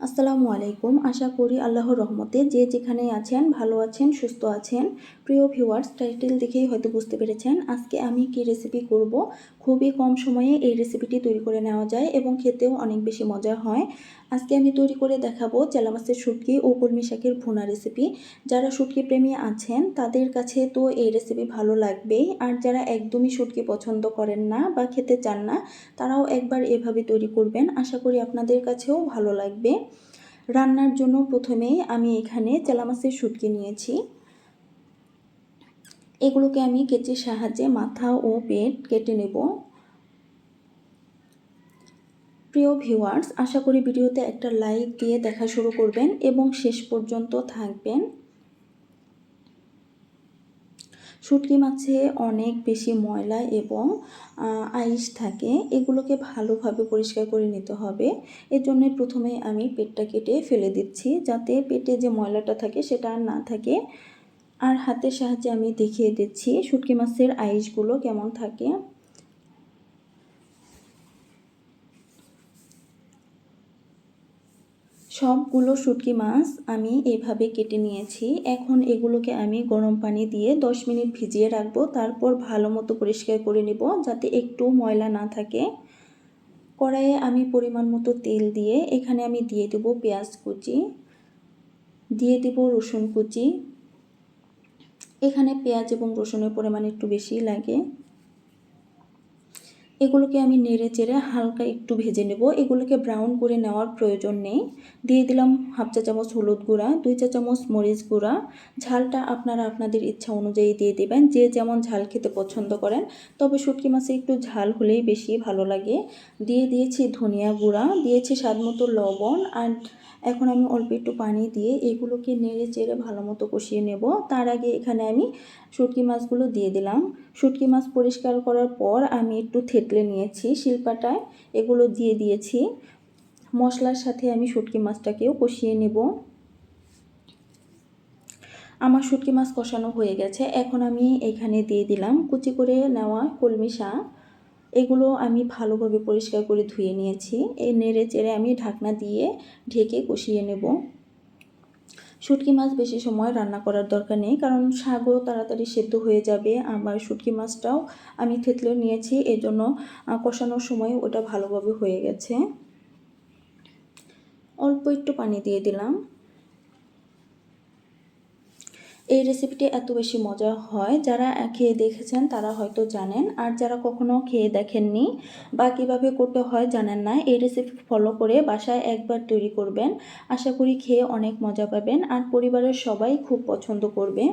আসসালামু আলাইকুম। আশা করি আল্লাহর রহমতে যে যেখানেই আছেন ভালো আছেন, সুস্থ আছেন। প্রিয় ভিউয়ার্স, টাইটেল দেখেই হয়তো বুঝতে পেরেছেন আজকে আমি কি রেসিপি করব। খুবই কম সময়ে এই রেসিপিটি তৈরি করে নেওয়া যায় এবং খেতেও অনেক বেশি মজা হয়। আজকে আমি তৈরি করে দেখাবো চেলা মাছের শুটকি ও কলমি শাকের ভুনা রেসিপি। যারা শুটকি প্রেমী আছেন তাদের কাছে তো এই রেসিপি ভালো লাগবেই, আর যারা একদমই শুটকি পছন্দ করেন না বা খেতে চান না তারাও একবার এভাবে তৈরি করবেন। আশা করি আপনাদের কাছেও ভালো লাগবে। রান্নার জন্য প্রথমেই আমি এখানে চেলা মাছের শুটকি নিয়েছি। এগুলোকে আমি কেচির সাহায্যে মাথা ও পেট কেটে নেব। প্রিয় ভিউয়ার্স, আশা করি ভিডিওতে একটা লাইক দিয়ে দেখা শুরু করবেন এবং শেষ পর্যন্ত থাকবেন। শুটকি মাছে অনেক বেশি ময়লা এবং আইস থাকে, এগুলোকে ভালোভাবে পরিষ্কার করে নিতে হবে। এর জন্য প্রথমে আমি পেটটা কেটে ফেলে দিচ্ছি, যাতে পেটে যে ময়লাটা থাকে সেটা আর না থাকে। আর হাতের সাহায্যে আমি দেখিয়ে দিচ্ছি শুটকি মাছের আইসগুলো কেমন থাকে। সবগুলো শুটকি মাছ আমি এইভাবে কেটে নিয়েছি। এখন এগুলোকে আমি গরম পানি দিয়ে 10 মিনিট ভিজিয়ে রাখবো, তারপর ভালো মতো পরিষ্কার করে নেব যাতে একটু ময়লা না থাকে। কড়াইয়ে আমি পরিমাণ মতো তেল দিয়ে এখানে আমি দিয়ে দেব পেঁয়াজ কুচি, দিয়ে দেব রসুন কুচি। এখানে পেঁয়াজ এবং রসুনের পরিমাণ একটু বেশি লাগে। এগুলোকে আমি নেড়ে চেড়ে হালকা একটু ভেজে নেব। এগুলোকে ব্রাউন করে নেওয়ার প্রয়োজন নেই। দিয়ে দিলাম হাফ চা চামচ হলুদ গুঁড়া, 2 চা চামচ মরিচ গুঁড়া। ঝালটা আপনারা আপনাদের ইচ্ছা অনুযায়ী দিয়ে দেবেন, যে যেমন ঝাল খেতে পছন্দ করেন। তবে শুটকি মাছে একটু ঝাল হলেই বেশি ভালো লাগে। দিয়ে দিয়েছি ধনিয়া গুঁড়া, দিয়েছি স্বাদমতো লবণ, আর এখন আমি অল্প একটু পানি দিয়ে এগুলোকে নেড়ে চেড়ে ভালো মতো কষিয়ে নেব। তার আগে এখানে আমি শুটকি মাছগুলো দিয়ে দিলাম। শুটকি মাছ পরিষ্কার করার পর আমি একটু থেতলে নিয়েছি শিলপাটায়, এগুলো দিয়ে দিয়েছি। মশলার সাথে আমি শুটকি মাছটাকেও কষিয়ে নেব। আমার শুটকি মাছ কষানো হয়ে গেছে। এখন আমি এখানে দিয়ে দিলাম কুচি করে নেওয়া কলমি শাক। এগুলো আমি ভালোভাবে পরিষ্কার করে ধুয়ে নিয়েছি। এই নেড়ে চেড়ে আমি ঢাকনা দিয়ে ঢেকে কষিয়ে নেব। শুটকি মাছ বেশি সময় রান্না করার দরকার নেই, কারণ শাকও তাড়াতাড়ি সেদ্ধ হয়ে যাবে। আবার শুটকি মাছটাও আমি থেতলে নিয়েছি, এজন্য কষানোর সময় ওটা ভালোভাবে হয়ে গেছে। অল্প একটু পানি দিয়ে দিলাম। এই রেসিপিটি এত বেশি মজা হয়, যারা খেয়ে দেখেছেন তারা হয়তো জানেন, আর যারা কখনো খেয়ে দেখেননি বা কীভাবে করতে হয় জানেন না, এই রেসিপি ফলো করে বাসায় একবার তৈরি করবেন। আশা করি খেয়ে অনেক মজা পাবেন আর পরিবারের সবাই খুব পছন্দ করবে।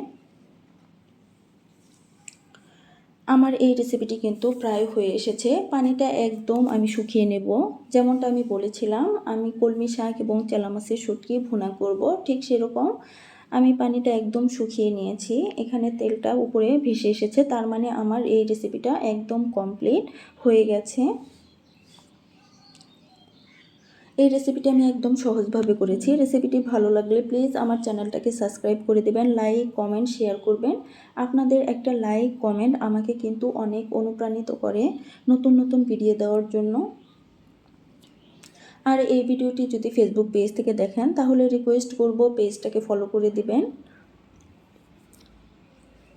আমার এই রেসিপিটি কিন্তু প্রায় হয়ে এসেছে। পানিটা একদম আমি শুকিয়ে নেব। যেমনটা আমি বলেছিলাম আমি কলমি শাক এবং চেলা মাছের শুটকি ভুনা করব, ঠিক সেরকম আমি পানিটা একদম শুকিয়ে নিয়েছি। এখানে তেলটা উপরে ভেসে এসেছে, তার মানে আমার এই রেসিপিটা একদম কমপ্লিট হয়ে গেছে। এই রেসিপিটি আমি একদম সহজভাবে করেছি। রেসিপিটি ভালো লাগলে প্লিজ আমার চ্যানেলটাকে সাবস্ক্রাইব করে দেবেন, লাইক কমেন্ট শেয়ার করবেন। আপনাদের একটা লাইক কমেন্ট আমাকে কিন্তু অনেক অনুপ্রাণিত করে নতুন নতুন ভিডিও দেওয়ার জন্য। আর এই ভিডিওটি যদি ফেসবুক পেজ থেকে দেখেন তাহলে রিকোয়েস্ট করব পেজটাকে ফলো করে দিবেন।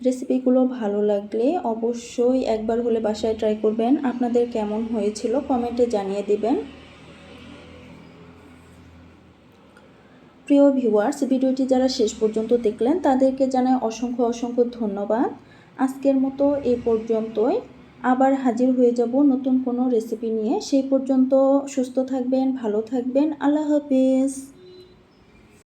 রেসিপিগুলো ভালো লাগলে অবশ্যই একবার হলে বাসায় ট্রাই করবেন। আপনাদের কেমন হয়েছিল কমেন্টে জানিয়ে দিবেন। প্রিয় ভিউয়ার্স, ভিডিওটি যারা শেষ পর্যন্ত দেখলেন তাদেরকে জানাই অসংখ্য অসংখ্য ধন্যবাদ। আজকের মতো এই পর্যন্তই। আবার হাজির হয়ে যাব নতুন কোনো রেসিপি নিয়ে। সেই পর্যন্ত সুস্থ থাকবেন, ভালো থাকবেন। আল্লাহ হাফেজ।